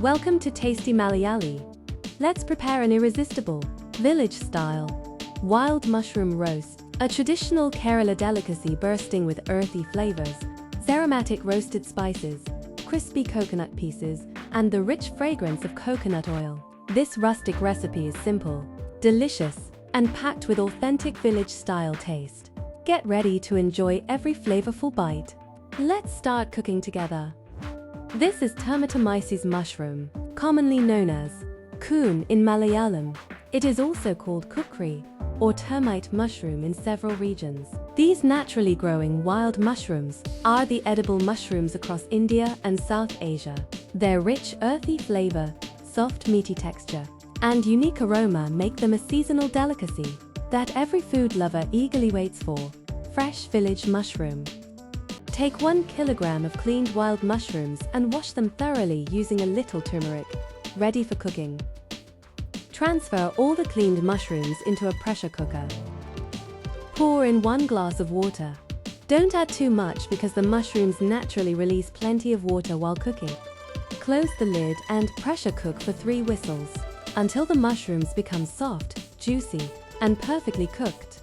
Welcome to Tasty Malayali. Let's prepare an irresistible, village-style, wild mushroom roast, a traditional Kerala delicacy bursting with earthy flavors, aromatic roasted spices, crispy coconut pieces, and the rich fragrance of coconut oil. This rustic recipe is simple, delicious, and packed with authentic village-style taste. Get ready to enjoy every flavorful bite. Let's start cooking together. This is Termitomyces mushroom, commonly known as Koon in Malayalam. It is also called kukri, or termite mushroom in several regions. These naturally growing wild mushrooms are the edible mushrooms across India and South Asia. Their rich, earthy flavor, soft, meaty texture, and unique aroma make them a seasonal delicacy that every food lover eagerly waits for. Fresh village mushroom. Take 1 kilogram of cleaned wild mushrooms and wash them thoroughly using a little turmeric. Ready for cooking. Transfer all the cleaned mushrooms into a pressure cooker. Pour in 1 glass of water. Don't add too much because the mushrooms naturally release plenty of water while cooking. Close the lid and pressure cook for 3 whistles until the mushrooms become soft, juicy, and perfectly cooked.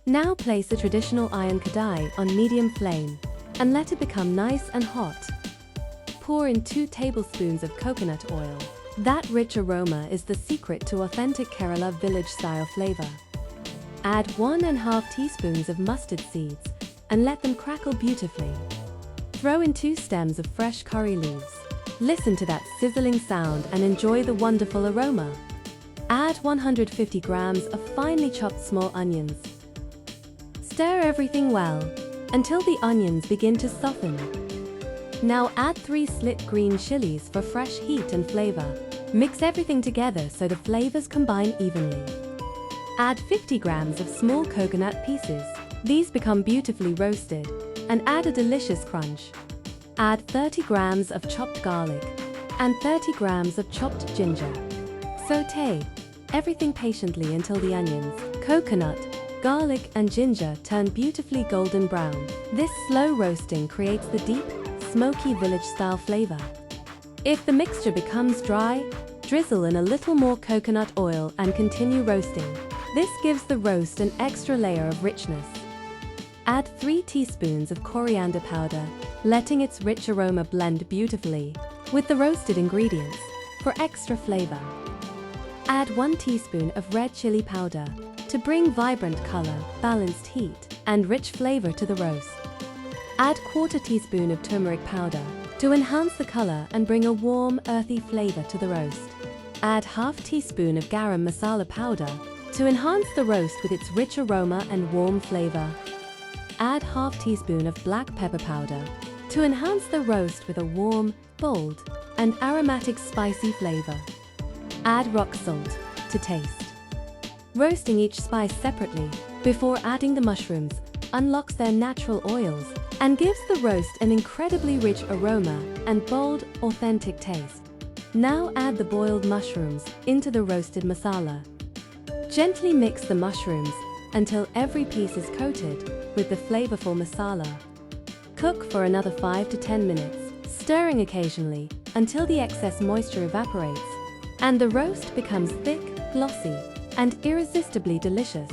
Now place a traditional iron kadai on medium flame and let it become nice and hot. Pour in 2 tablespoons of coconut oil. That rich aroma is the secret to authentic Kerala village-style flavor. Add 1½ teaspoons of mustard seeds and let them crackle beautifully. Throw in 2 stems of fresh curry leaves. Listen to that sizzling sound and enjoy the wonderful aroma. Add 150 grams of finely chopped small onions. Stir everything well until the onions begin to soften. Now add 3 slit green chilies for fresh heat and flavor. Mix everything together so the flavors combine evenly. Add 50 grams of small coconut pieces. These become beautifully roasted and add a delicious crunch. Add 30 grams of chopped garlic and 30 grams of chopped ginger. Sauté everything patiently until the onions, coconut, garlic, and ginger turn beautifully golden brown. This slow roasting creates the deep, smoky village-style flavor. If the mixture becomes dry, drizzle in a little more coconut oil and continue roasting. This gives the roast an extra layer of richness. Add 3 teaspoons of coriander powder, letting its rich aroma blend beautifully with the roasted ingredients for extra flavor. Add 1 teaspoon of red chili powder to bring vibrant color, balanced heat, and rich flavor to the roast. Add 1/4 teaspoon of turmeric powder to enhance the color and bring a warm, earthy flavor to the roast. Add 1/2 teaspoon of garam masala powder to enhance the roast with its rich aroma and warm flavor. Add 1/2 teaspoon of black pepper powder to enhance the roast with a warm, bold, and aromatic spicy flavor. Add rock salt to taste. Roasting each spice separately before adding the mushrooms unlocks their natural oils and gives the roast an incredibly rich aroma and bold, authentic taste. Now add the boiled mushrooms into the roasted masala. Gently mix the mushrooms until every piece is coated with the flavorful masala. Cook for another 5 to 10 minutes, stirring occasionally until the excess moisture evaporates and the roast becomes thick, glossy, and irresistibly delicious.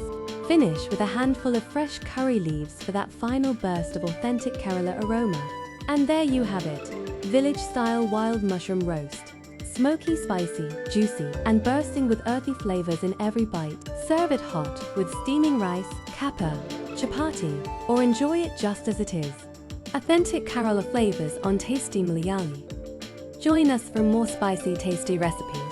Finish with a handful of fresh curry leaves for that final burst of authentic Kerala aroma. And there you have it, village-style wild mushroom roast. Smoky, spicy, juicy, and bursting with earthy flavors in every bite. Serve it hot with steaming rice, kappa, chapati, or enjoy it just as it is. Authentic Kerala flavors on Tasty Malayali. Join us for more spicy, tasty recipes.